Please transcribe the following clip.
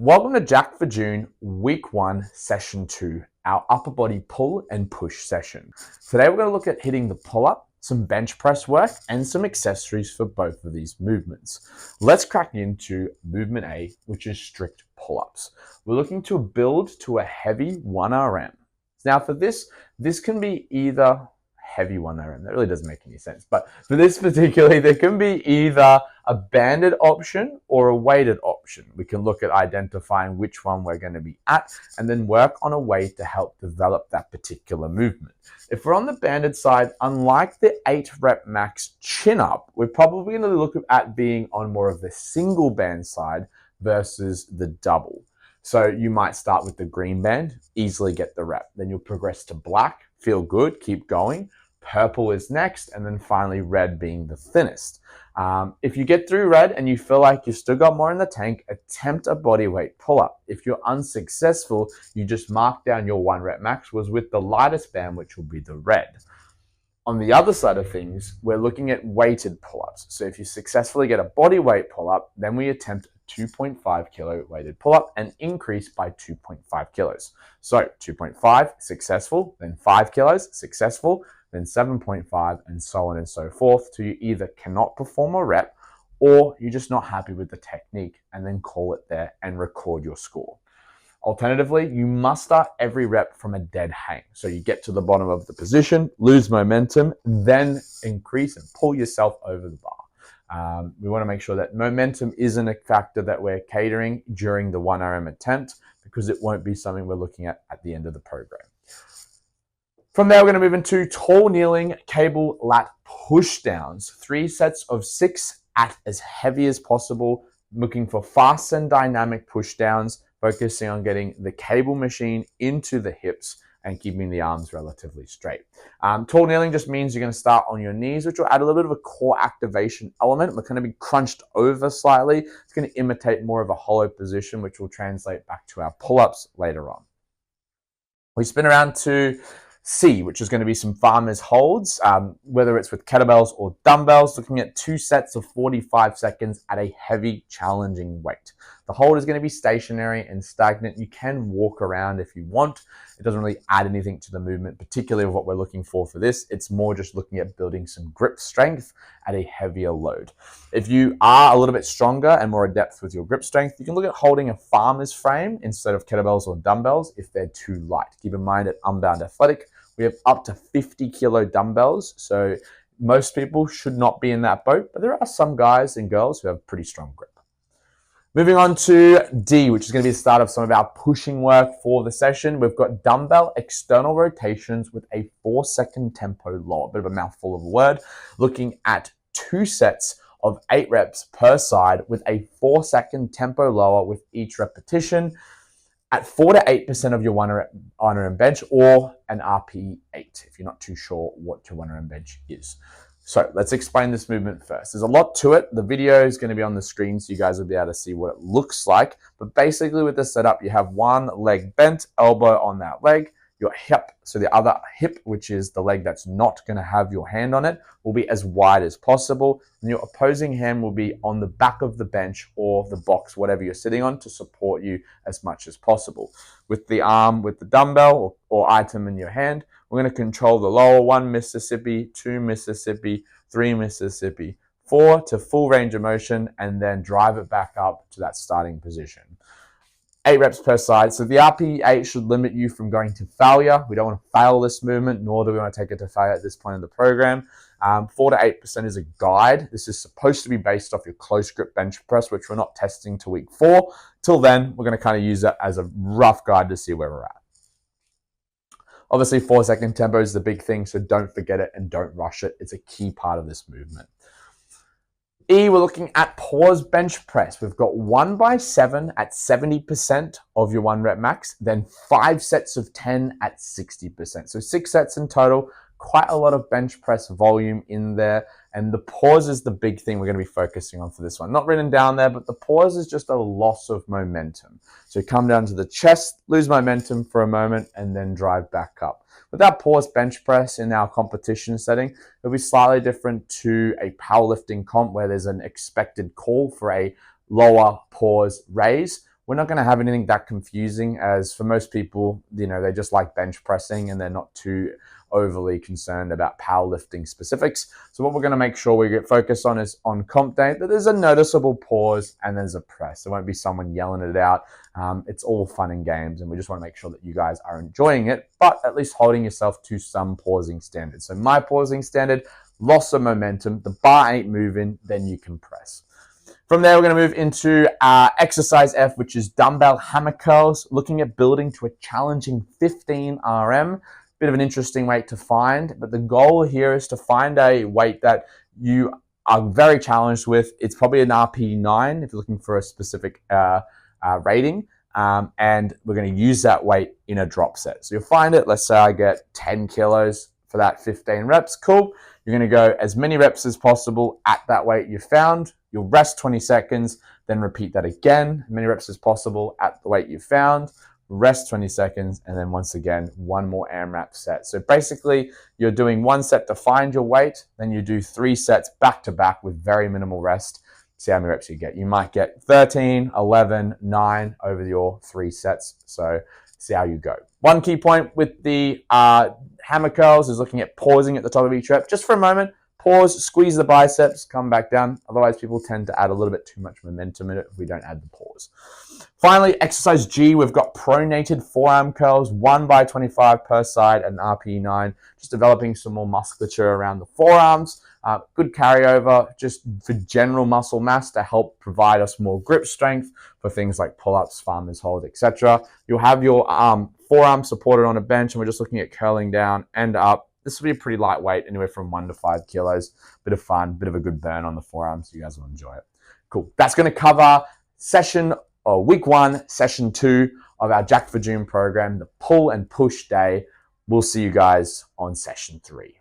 Welcome to Jack for June, week 1, session 2, our upper body pull and push session. Today we're going to look at hitting the pull-up, some bench press work, and some accessories for both of these movements. Let's crack into movement A, which is strict pull-ups. We're looking to build to a heavy 1RM. Now for this can be either heavy 1RM. That really doesn't make any sense. But for this particularly, there can be either a banded option or a weighted option. We can look at identifying which one we're going to be at and then work on a way to help develop that particular movement. If we're on the banded side, unlike the 8 rep max chin up, we're probably going to look at being on more of the single band side versus the double. So you might start with the green band, easily get the rep. Then you'll progress to black, feel good, keep going. Purple is next, and then finally red being the thinnest. If you get through red and you feel like you've still got more in the tank, attempt a bodyweight pull-up. If you're unsuccessful, you just mark down your 1 rep max was with the lightest band, which will be the red. On the other side of things, we're looking at weighted pull-ups. So if you successfully get a bodyweight pull-up, then we attempt a 2.5 kilo weighted pull-up and increase by 2.5 kilos. So 2.5, successful, then 5 kilos, successful, then 7.5, and so on and so forth, till you either cannot perform a rep or you're just not happy with the technique, and then call it there and record your score. Alternatively, you must start every rep from a dead hang. So you get to the bottom of the position, lose momentum, then increase and pull yourself over the bar. We want to make sure that momentum isn't a factor that we're catering during the 1RM attempt, because it won't be something we're looking at the end of the program. From there, we're going to move into tall kneeling cable lat push downs. 3 sets of 6 at as heavy as possible, looking for fast and dynamic push downs, focusing on getting the cable machine into the hips and keeping the arms relatively straight. Tall kneeling just means you're going to start on your knees, which will add a little bit of a core activation element. We're going to be crunched over slightly. It's going to imitate more of a hollow position, which will translate back to our pull-ups later on. We spin around to C, which is going to be some farmer's holds, whether it's with kettlebells or dumbbells, looking at 2 sets of 45 seconds at a heavy, challenging weight. The hold is going to be stationary and stagnant. You can walk around if you want. It doesn't really add anything to the movement, particularly what we're looking for this. It's more just looking at building some grip strength at a heavier load. If you are a little bit stronger and more adept with your grip strength, you can look at holding a farmer's frame instead of kettlebells or dumbbells if they're too light. Keep in mind at Unbound Athletic, we have up to 50 kilo dumbbells, so most people should not be in that boat, but there are some guys and girls who have pretty strong grip. Moving on to D, which is going to be the start of some of our pushing work for the session. We've got dumbbell external rotations with a 4-second tempo lower. A bit of a mouthful of a word. Looking at 2 sets of 8 reps per side with a 4-second tempo lower with each repetition at 4 to 8% of your 1RM bench, or an RPE 8 if you're not too sure what your 1RM bench is. So let's explain this movement first. There's a lot to it. The video is going to be on the screen so you guys will be able to see what it looks like. But basically with the setup, you have one leg bent, elbow on that leg, your hip, so the other hip, which is the leg that's not going to have your hand on it, will be as wide as possible. And your opposing hand will be on the back of the bench or the box, whatever you're sitting on, to support you as much as possible. With the arm, with the dumbbell or item in your hand, we're going to control the lower 1 Mississippi, 2 Mississippi, 3 Mississippi, 4 to full range of motion, and then drive it back up to that starting position. 8 reps per side. So the RPE 8 should limit you from going to failure. We don't want to fail this movement, nor do we want to take it to failure at this point in the program. 4 to 8% is a guide. This is supposed to be based off your close grip bench press, which we're not testing till week 4. Till then, we're going to kind of use it as a rough guide to see where we're at. Obviously, 4-second tempo is the big thing, so don't forget it and don't rush it. It's a key part of this movement. E, we're looking at pause bench press. We've got 1x7 at 70% of your 1 rep max, then 5 sets of 10 at 60%. So 6 sets in total, quite a lot of bench press volume in there. And the pause is the big thing we're going to be focusing on for this one. Not written down there, but the pause is just a loss of momentum. So come down to the chest, lose momentum for a moment, and then drive back up. With our pause bench press in our competition setting, it'll be slightly different to a powerlifting comp where there's an expected call for a lower pause raise. We're not going to have anything that confusing, as for most people, they just like bench pressing and they're not too overly concerned about powerlifting specifics. So what we're going to make sure we get focused on is on comp day that there's a noticeable pause and there's a press. There won't be someone yelling it out. It's all fun and games, and we just want to make sure that you guys are enjoying it, but at least holding yourself to some pausing standards. So my pausing standard, loss of momentum, the bar ain't moving, then you can press. From there, we're going to move into exercise F, which is dumbbell hammer curls, looking at building to a challenging 15 RM. Bit of an interesting weight to find, but the goal here is to find a weight that you are very challenged with. It's probably an RP9 if you're looking for a specific rating, and we're going to use that weight in a drop set. So you'll find it, let's say I get 10 kilos for that 15 reps, cool. You're going to go as many reps as possible at that weight you found. You'll rest 20 seconds, then repeat that again, as many reps as possible at the weight you found, rest 20 seconds, and then once again, one more AMRAP set. So basically, you're doing one set to find your weight, then you do 3 sets back to back with very minimal rest. See how many reps you get. You might get 13, 11, 9 over your 3 sets. So see how you go. One key point with the hammer curls is looking at pausing at the top of each rep. Just for a moment, pause, squeeze the biceps, come back down. Otherwise, people tend to add a little bit too much momentum in it if we don't add the pause. Finally, exercise G, we've got pronated forearm curls, 1x25 per side and RP9, just developing some more musculature around the forearms. Good carryover just for general muscle mass to help provide us more grip strength for things like pull-ups, farmer's hold, etc. You'll have your forearm supported on a bench, and we're just looking at curling down and up. This will be a pretty lightweight, anywhere from 1 to 5 kilos. Bit of fun, bit of a good burn on the forearms. So you guys will enjoy it. Cool. That's going to cover week 1, session 2 of our Jack for June program, the pull and push day. We'll see you guys on session 3.